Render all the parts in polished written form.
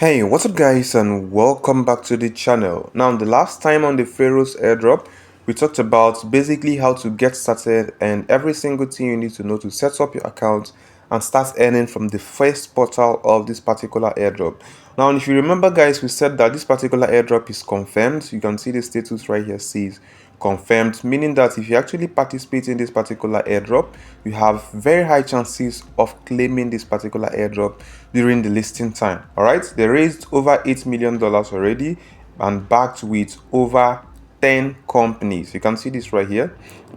Hey, what's up guys and welcome back to the channel. Now, the last time on the Pharaoh's airdrop, we talked about basically how to get started and every single thing you need to know to set up your account and start earning from the first portal of this particular airdrop. Now, if you remember guys, we said that this particular airdrop is confirmed. You can see the status right here says confirmed, meaning that if you actually participate in this particular airdrop, you have very high chances of claiming this particular airdrop during the listing time. All right, they raised over $8 million already and backed with over 10 companies. You can see this right here,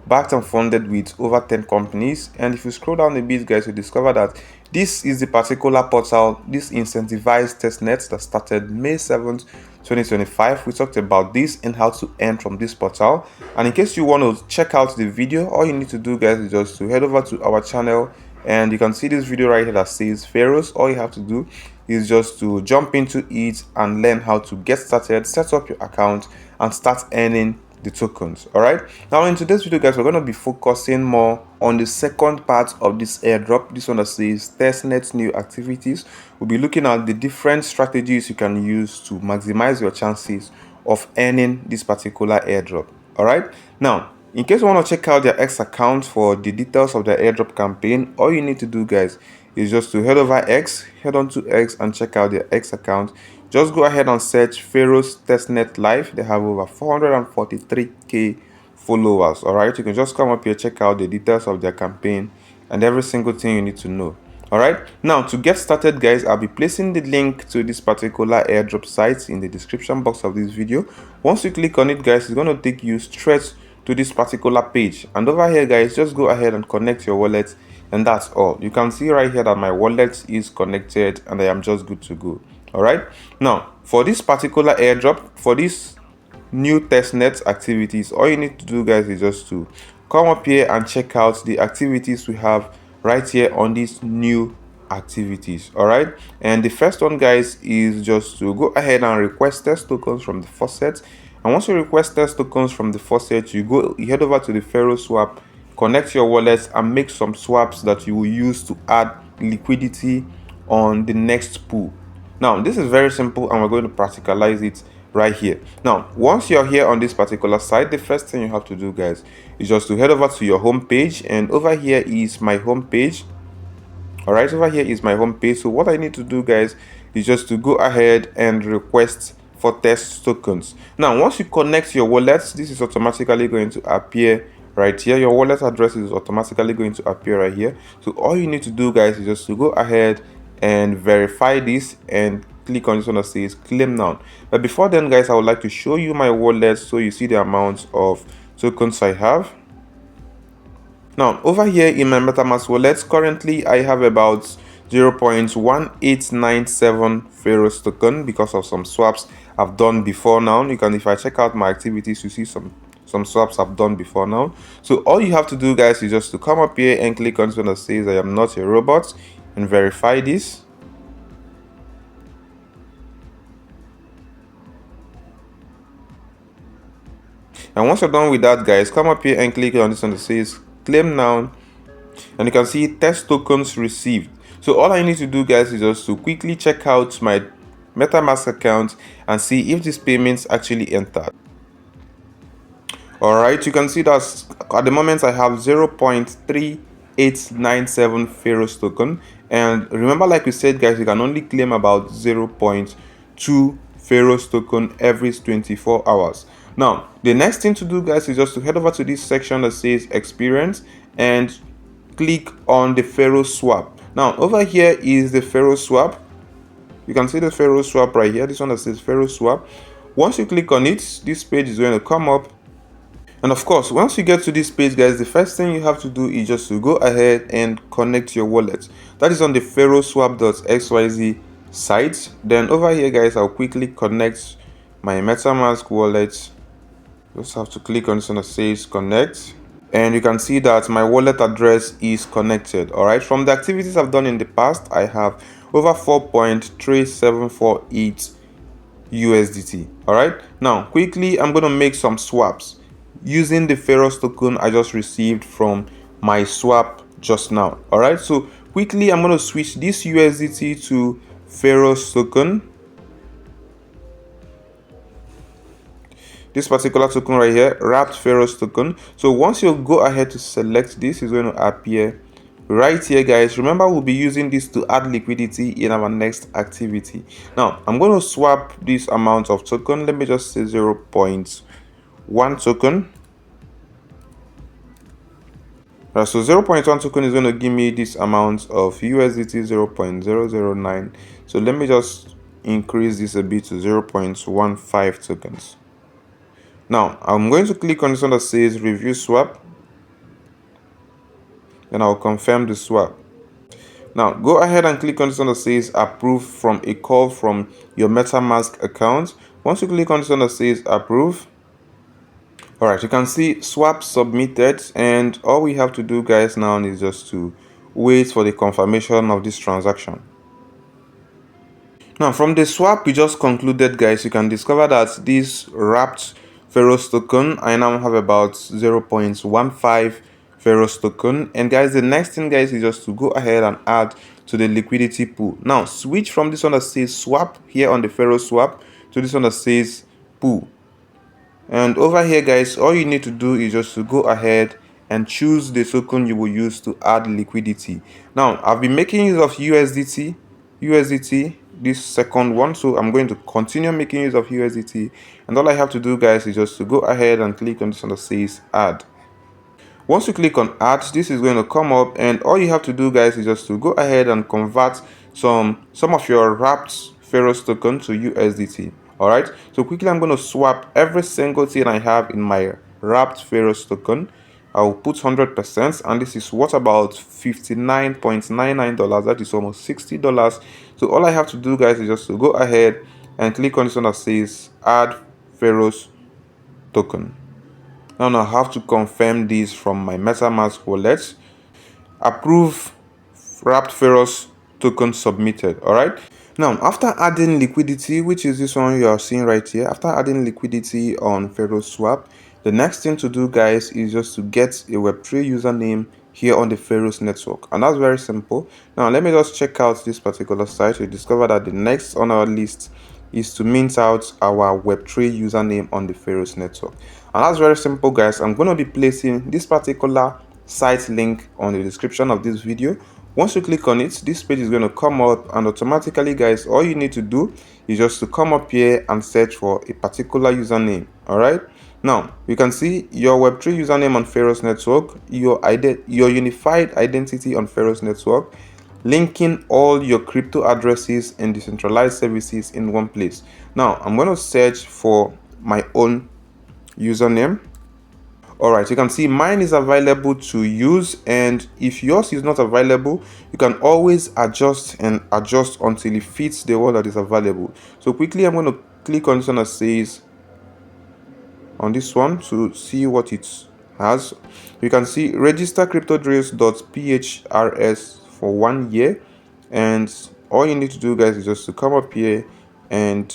backed and funded with over 10 companies. And if you scroll down a bit guys, you discover that this is the particular portal, this incentivized testnet that started May 7th 2025. We talked about this and how to earn from this portal. And in case you want to check out the video, all you need to do guys is just to head over to our channel and you can see this video right here that says Pharaohs. All you have to do is just to jump into it and learn how to get started, set up your account and start earning the tokens. All right, now in today's video guys, we're going to be focusing more on the second part of this airdrop, this one that says testnet new activities. We'll be looking at the different strategies you can use to maximize your chances of earning this particular airdrop. All right, now in case you want to check out their X account for the details of their airdrop campaign, all you need to do guys is just to head over X, head on to X and check out their X account. Just go ahead and search Pharaohs Testnet Live. They have over 443k followers. All right, you can just come up here, check out the details of their campaign and every single thing you need to know. All right, now to get started guys, I'll be placing the link to this particular airdrop site in the description box of this video. Once you click on it guys, it's going to take you straight to this particular page, and over here guys, just go ahead and connect your wallet and that's all. You can see right here that my wallet is connected and I am just good to go. All right, now for this particular airdrop, for this new testnet activities, all you need to do guys is just to come up here and check out the activities we have right here on these new activities. All right, and the first one guys is just to go ahead and request test tokens from the faucet. And once you request test tokens from the faucet, you head over to the Pharaoh swap, connect your wallet and make some swaps that you will use to add liquidity on the next pool. Now this is very simple and we're going to practicalize it right here. Now once you're here on this particular site, the first thing you have to do guys is just to head over to your home page, and over here is my home page. All right, over here is my home page. So what I need to do guys is just to go ahead and request for test tokens. Now once you connect your wallet, this is automatically going to appear right here. Your wallet address is automatically going to appear right here. So all you need to do guys is just to go ahead and verify this and click on this one that says claim now. But before then guys, I would like to show you my wallet so you see the amount of tokens I have. Now over here in my MetaMask wallet, currently I have about 0.1897 Pharaohs token because of some swaps I've done before now. You can, if I check out my activities, you see some swaps I've done before now. So all you have to do guys is just to come up here and click on this one that says I am not a robot and verify this. And once you're done with that guys, come up here and click on this one that says claim now, and you can see test tokens received. So all I need to do guys is just to quickly check out my MetaMask account and see if these payments actually entered. All right, you can see that at the moment I have 0.3897 Pharaohs token, and remember, like we said guys, you can only claim about 0.2 Pharaohs token every 24 hours. Now the next thing to do guys is just to head over to this section that says experience and click on the Pharaohs swap. Now over here is the Pharaohs swap. You can see the Pharaohs swap right here, this one that says Pharaohs swap. Once you click on it, this page is going to come up, and of course once you get to this page guys, the first thing you have to do is just to go ahead and connect your wallet. That is on the pharaohswap.xyz site. Then over here guys, I'll quickly connect my MetaMask wallet. Just have to click on this one that says connect, and you can see that my wallet address is connected. All right, from the activities I've done in the past, I have over 4.3748 USDT. All right, now quickly I'm going to make some swaps using the Pharaohs token I just received from my swap just now. All right, so quickly I'm going to switch this USDT to Pharaohs token. this particular token right here, wrapped Pharos token. So once you go ahead to select this, it's going to appear right here, guys. Remember, we'll be using this to add liquidity in our next activity. Now I'm going to swap this amount of token. Let me just say 0.1 token. So 0.1 token is going to give me this amount of USDT 0.009. So let me just increase this a bit to 0.15 tokens. Now I'm going to click on this one that says review swap, and I'll confirm the swap. Now go ahead and click on this one that says approve from a call from your MetaMask account. Once you click on this one that says approve, all right, you can see swap submitted, and all we have to do, guys, now is just to wait for the confirmation of this transaction. Now from the swap we just concluded, guys, you can discover that this wrapped Pharos token, I now have about 0.15 Pharos token. And guys, the next thing, guys, is just to go ahead and add to the liquidity pool. Now switch from this one that says swap here on the Pharos swap to this one that says pool. And over here, guys, all you need to do is just to go ahead and choose the token you will use to add liquidity. Now I've been making use of USDT, this second one, so I'm going to continue making use of USDT, and all I have to do, guys, is just to go ahead and click on this one that says add. Once you click on add, this is going to come up, and all you have to do, guys, is just to go ahead and convert some of your wrapped Pharos token to USDT. All right, so quickly I'm going to swap every single thing I have in my wrapped Pharos token. I'll put 100%, and this is what, about $59.99. That is almost $60. So all I have to do, guys, is just to go ahead and click on this one that says add Pharos token. Now I have to confirm this from my MetaMask wallet. Approve wrapped Pharos token submitted. All right. Now, after adding liquidity, which is this one you are seeing right here, after adding liquidity on Pharos swap, the next thing to do, guys, is just to get a Web3 username here on the Pharos network, and that's very simple. Now let me just check out this particular site to discover that the next on our list is to mint out our Web3 username on the Pharos network. And that's very simple, guys. I'm going to be placing this particular site link on the description of this video. Once you click on it, this page is going to come up, and automatically, guys, all you need to do is just to come up here and search for a particular username. All right, now you can see your Web3 username on Pharos network, your unified identity on Pharos network, linking all your crypto addresses and decentralized services in one place. Now I'm going to search for my own username. All right, you can see mine is available to use, and if yours is not available, you can always adjust until it fits the one that is available. So quickly I'm going to click on this one that says on this one to see what it has. You can see register cryptodrills.phrs for 1 year, and all you need to do, guys, is just to come up here, and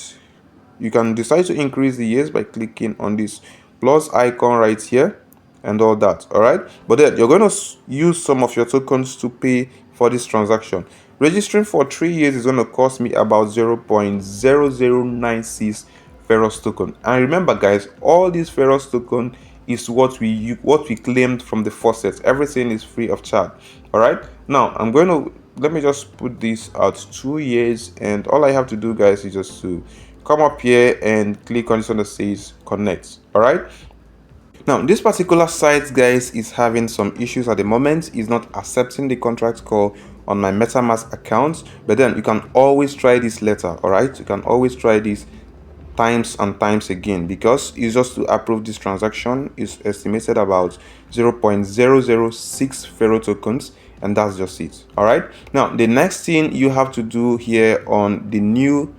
you can decide to increase the years by clicking on this plus icon right here and all that. All right, but then you're going to use some of your tokens to pay for this transaction. Registering for 3 years is going to cost me about 0.0096 Pharos token. And remember, guys, all these Pharos token is what we claimed from the faucet. Everything is free of charge. All right, now I'm going to, let me just put this at 2 years, and all I have to do, guys, is just to come up here and click on this one that says connect. All right, now this particular site, guys, is having some issues at the moment. It's not accepting the contract call on my MetaMask account, but then you can always try this later. All right, you can always try this times and times again, because it's just to approve this transaction is estimated about 0.006 Pharos tokens, and that's just it. All right, now the next thing you have to do here on the new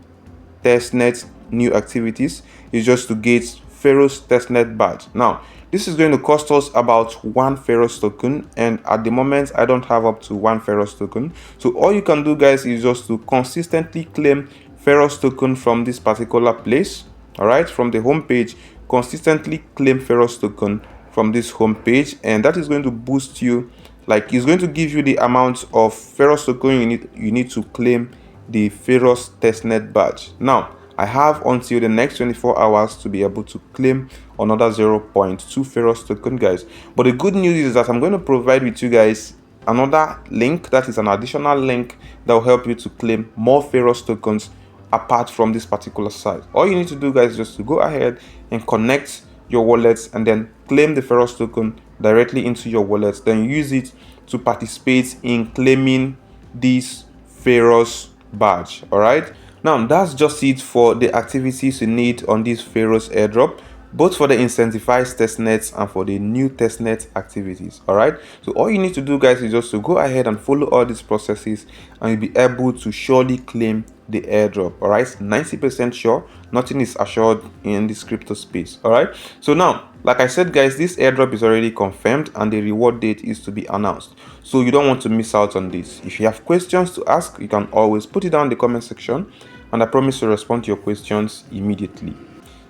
testnet new activities is just to get Pharos testnet badge. Now this is going to cost us about 1 Pharos token, and at the moment I don't have up to 1 Pharos token. So all you can do, guys, is just to consistently claim Pharos token from this particular place. All right, from the home page, consistently claim Pharos token from this home page, and that is going to boost you, like it's going to give you the amount of Pharos token you need to claim the Pharos testnet badge. Now I have until the next 24 hours to be able to claim another 0.2 Pharos token, guys. But the good news is that I'm going to provide with you guys another link, that is an additional link that will help you to claim more Pharos tokens apart from this particular site. All you need to do, guys, is just to go ahead and connect your wallets and then claim the Pharos token directly into your wallet, then use it to participate in claiming this Pharos badge. All right, now that's just it for the activities you need on this Pharos airdrop, both for the incentivized testnets and for the new testnet activities. All right, so all you need to do, guys, is just to go ahead and follow all these processes and you'll be able to surely claim the airdrop. All right, 90% sure, nothing is assured in this crypto space. All right, so now, like I said, guys, this airdrop is already confirmed and the reward date is to be announced, so you don't want to miss out on this. If you have questions to ask, you can always put it down in the comment section and I promise to respond to your questions immediately.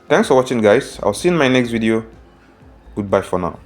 Thanks for watching, guys. I'll see you in my next video. Goodbye for now.